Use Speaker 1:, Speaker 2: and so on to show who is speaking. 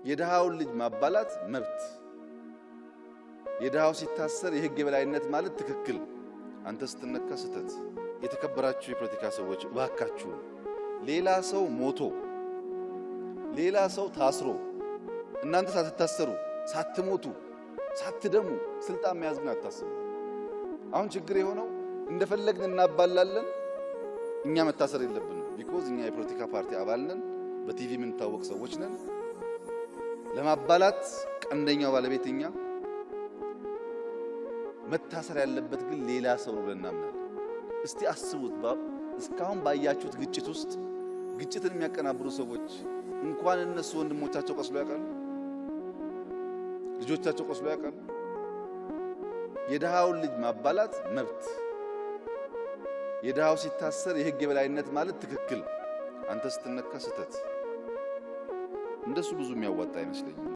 Speaker 1: የድሃውን ልጅ ማባላት መብት፣ የድሃው ሲታሰር የህግ የበላይነት ማለት ትክክል፣ አንተ ስትነካ ስተት። የተከበራችሁ የፖለቲካ ሰዎች ባካችሁ ሌላ ሰው ሞቶ ሌላ ሰው ታስሮ እናንተ ሳትታሰሩ ሳትሞቱ ሳትደሙ ስልጣን መያዝ ግን አታስቡ። አሁን ችግር የሆነው እንደፈለግን እናባላለን። እኛ መታሰር የለብንም ቢኮዝ እኛ የፖለቲካ ፓርቲ አባል ነን፣ በቲቪ ምን ታወቅ ሰዎች ነን። ለማባላት ቀንደኛው ባለቤት እኛ፣ መታሰር ያለበት ግን ሌላ ሰው ነው ብለን እናምናለን። እስቲ አስቡት፣ እስካሁን ባያችሁት ግጭት ውስጥ ግጭትን የሚያቀናብሩ ሰዎች እንኳን እነሱ ወንድሞቻቸው ቆስሎ ያውቃሉ፣ ልጆቻቸው ቆስሎ ያውቃሉ። የድሃውን ልጅ ማባላት መብት፣ የድሃው ሲታሰር የህግ የበላይነት ማለት ትክክል፣ አንተ ስትነካ ስተት። እንደሱ ብዙ የሚያዋጣ አይመስለኝም።